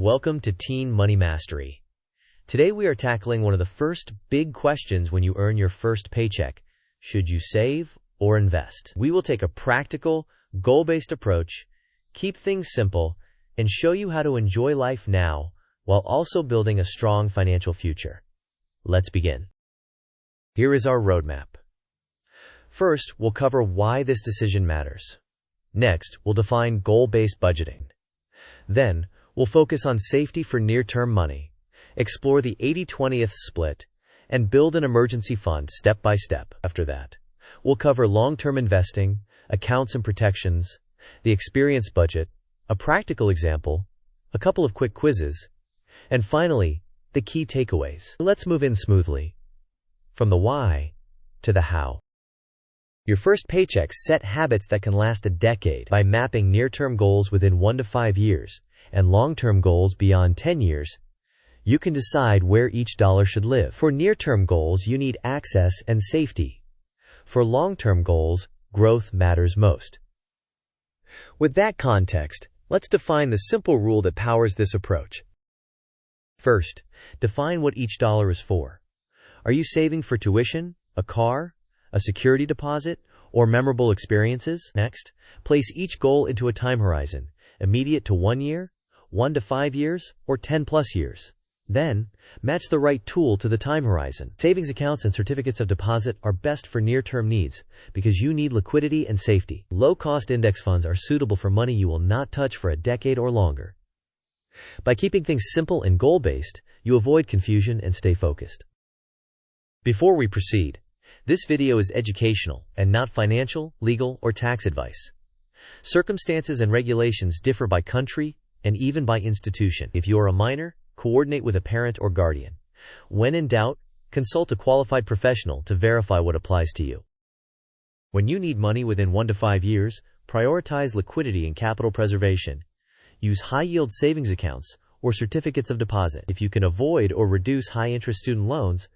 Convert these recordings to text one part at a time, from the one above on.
Welcome to Teen Money Mastery. Today we are tackling one of the first big questions when you earn your first paycheck. Should you save or invest? We will take a practical, goal-based approach, keep things simple, and show you how to enjoy life now while also building a strong financial future. Let's begin. Here is our roadmap. First, we'll cover why this decision matters. Next, we'll define goal-based budgeting. Then, we'll focus on safety for near-term money, explore the 80-20th split, and build an emergency fund step by step. After that, we'll cover long-term investing, accounts and protections, the experience budget, a practical example, a couple of quick quizzes, and finally, the key takeaways. Let's move in smoothly. From the why to the how. Your first paycheck set habits that can last a decade by mapping near-term goals within 1 to 5 years and long-term goals beyond 10 years. You can decide where each dollar should live. For near-term goals, you need access and safety. For long-term goals, growth matters most. With that context, let's define the simple rule that powers this approach. First, define what each dollar is for. Are you saving for tuition, a car, a security deposit, or memorable experiences? Next, place each goal into a time horizon, immediate to 1 year, 1 to 5 years, or 10 plus years. Then, match the right tool to the time horizon. Savings accounts and certificates of deposit are best for near-term needs because you need liquidity and safety. Low-cost index funds are suitable for money you will not touch for a decade or longer. By keeping things simple and goal-based, you avoid confusion and stay focused. Before we proceed, this video is educational and not financial, legal, or tax advice. Circumstances and regulations differ by country and even by institution. If you are a minor, coordinate with a parent or guardian. When in doubt, consult a qualified professional to verify what applies to you. When you need money within 1 to 5 years, prioritize liquidity and capital preservation. Use high-yield savings accounts or certificates of deposit. If you can avoid or reduce high-interest student loans,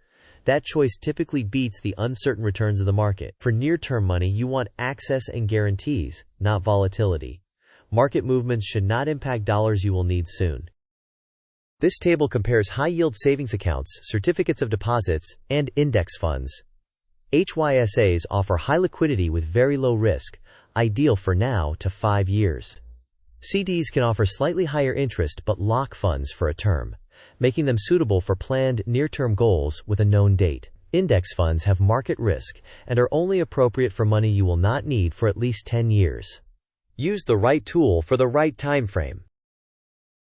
that choice typically beats the uncertain returns of the market. For near-term money, you want access and guarantees, not volatility. Market movements should not impact dollars you will need soon. This table compares high-yield savings accounts, certificates of deposits, and index funds. HYSAs offer high liquidity with very low risk, ideal for now to 5 years. CDs can offer slightly higher interest but lock funds for a term, making them suitable for planned near-term goals with a known date. Index funds have market risk and are only appropriate for money you will not need for at least 10 years. Use the right tool for the right time frame.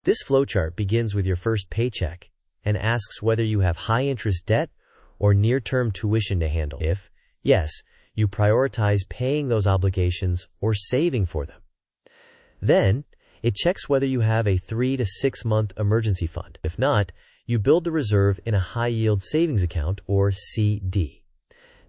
This flowchart begins with your first paycheck and asks whether you have high-interest debt or near-term tuition to handle. If yes, you prioritize paying those obligations or saving for them. Then, it checks whether you have a 3 to 6 month emergency fund. If not, you build the reserve in a high-yield savings account or CD.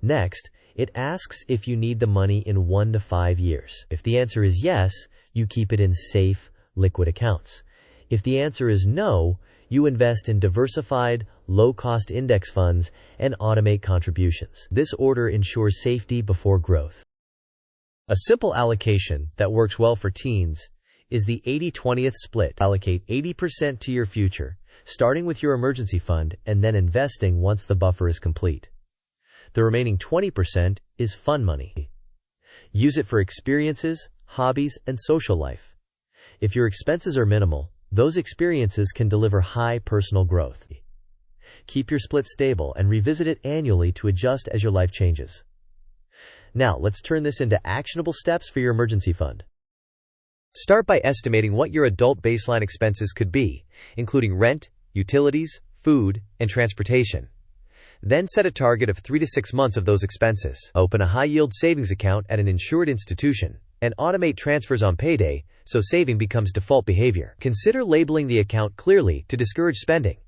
Next, it asks if you need the money in 1 to 5 years. If the answer is yes, you keep it in safe, liquid accounts. If the answer is no, you invest in diversified, low-cost index funds and automate contributions. This order ensures safety before growth. A simple allocation that works well for teens is the 80-20th split. Allocate 80% to your future, starting with your emergency fund and then investing once the buffer is complete. The remaining 20% is fun money. Use it for experiences, hobbies, and social life. If your expenses are minimal, those experiences can deliver high personal growth. Keep your split stable and revisit it annually to adjust as your life changes. Now, let's turn this into actionable steps for your emergency fund. Start by estimating what your adult baseline expenses could be, including rent, utilities, food, and transportation. Then set a target of 3 to 6 months of those expenses. Open a high-yield savings account at an insured institution and automate transfers on payday so saving becomes default behavior. Consider labeling the account clearly to discourage spending.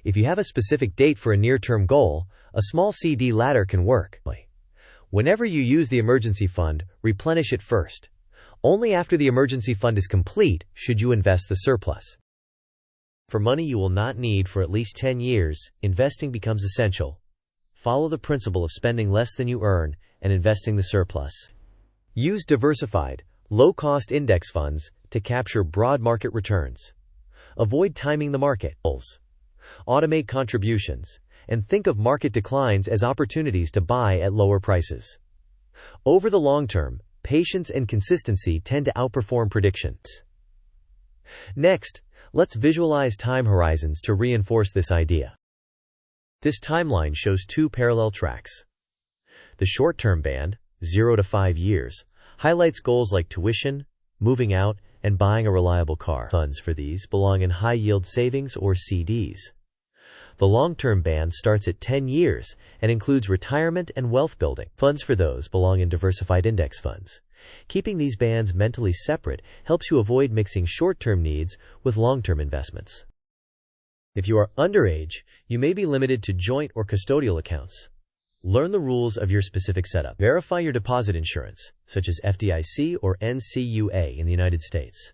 If you have a specific date for a near-term goal, a small CD ladder can work. Whenever you use the emergency fund, replenish it first. Only after the emergency fund is complete should you invest the surplus. For money you will not need for at least 10 years, investing becomes essential. Follow the principle of spending less than you earn and investing the surplus. Use diversified, low-cost index funds to capture broad market returns. Avoid timing the market. Automate contributions, and think of market declines as opportunities to buy at lower prices. Over the long term, patience and consistency tend to outperform predictions. Next, let's visualize time horizons to reinforce this idea. This timeline shows two parallel tracks. The short-term band, 0 to 5 years, highlights goals like tuition, moving out, and buying a reliable car. Funds for these belong in high-yield savings or CDs. The long-term band starts at 10 years and includes retirement and wealth building. Funds for those belong in diversified index funds. Keeping these bands mentally separate helps you avoid mixing short-term needs with long-term investments. If you are underage, you may be limited to joint or custodial accounts. Learn the rules of your specific setup. Verify your deposit insurance, such as FDIC or NCUA in the United States.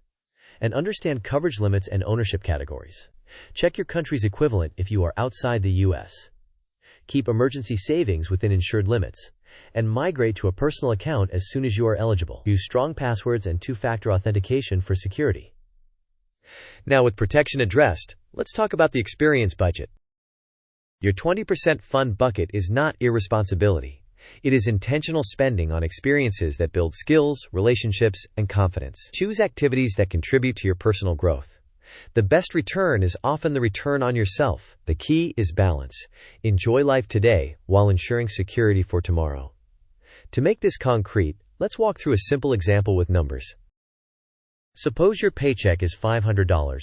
And understand coverage limits and ownership categories. Check your country's equivalent if you are outside the U.S. Keep emergency savings within insured limits, and migrate to a personal account as soon as you are eligible. Use strong passwords and two-factor authentication for security. Now, with protection addressed, let's talk about the experience budget. Your 20% fund bucket is not irresponsibility. It is intentional spending on experiences that build skills, relationships, and confidence. Choose activities that contribute to your personal growth. The best return is often the return on yourself. The key is balance. Enjoy life today while ensuring security for tomorrow. To make this concrete, let's walk through a simple example with numbers. Suppose your paycheck is $500.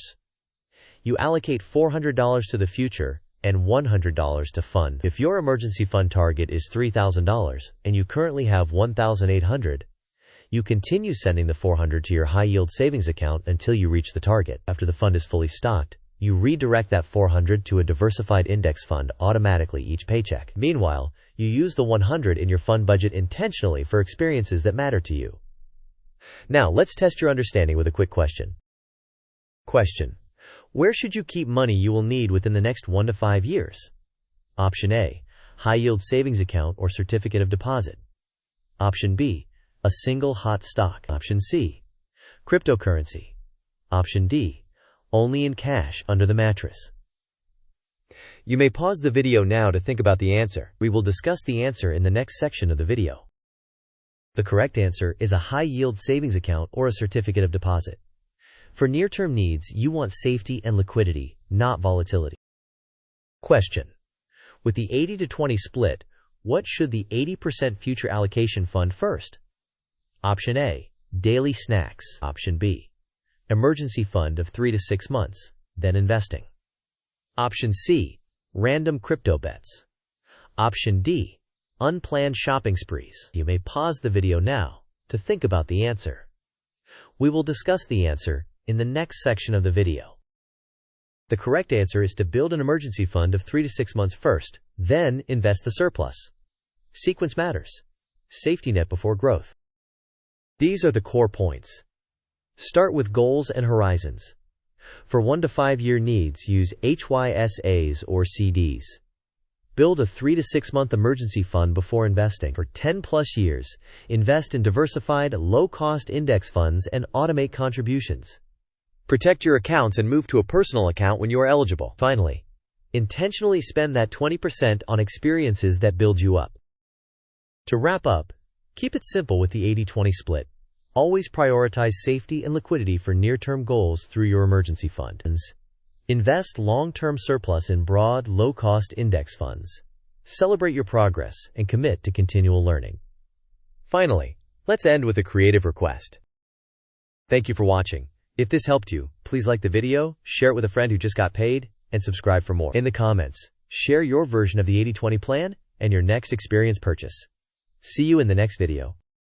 You allocate $400 to the future and $100 to fund. If your emergency fund target is $3,000 and you currently have $1,800, you continue sending the $400 to your high-yield savings account until you reach the target. After the fund is fully stocked, you redirect that $400 to a diversified index fund automatically each paycheck. Meanwhile, you use the $100 in your fund budget intentionally for experiences that matter to you. Now, let's test your understanding with a quick question. Question: where should you keep money you will need within the next 1 to 5 years? Option A, high-yield savings account or certificate of deposit. Option B, a single hot stock. Option C, cryptocurrency. Option D, only in cash under the mattress. You may pause the video now to think about the answer. We will discuss the answer in the next section of the video. The correct answer is a high-yield savings account or a certificate of deposit. For near-term needs, you want safety and liquidity, not volatility. Question: with the 80 to 20 split, what should the 80% future allocation fund first? Option A, daily snacks. Option B, emergency fund of 3 to 6 months, then investing. Option C, random crypto bets. Option D, unplanned shopping sprees. You may pause the video now to think about the answer. We will discuss the answer in the next section of the video. The correct answer is to build an emergency fund of 3 to 6 months first, then invest the surplus. Sequence matters. Safety net before growth. These are the core points. Start with goals and horizons. For 1 to 5 year needs, use HYSAs or CDs. Build a 3 to 6 month emergency fund before investing. For 10 plus years, invest in diversified, low-cost index funds and automate contributions. Protect your accounts and move to a personal account when you are eligible. Finally, intentionally spend that 20% on experiences that build you up. To wrap up, keep it simple with the 80-20 split. Always prioritize safety and liquidity for near-term goals through your emergency fund. Invest long-term surplus in broad, low-cost index funds. Celebrate your progress and commit to continual learning. Finally, let's end with a creative request. Thank you for watching. If this helped you, please like the video, share it with a friend who just got paid, and subscribe for more. In the comments, share your version of the 80-20 plan and your next experience purchase. See you in the next video.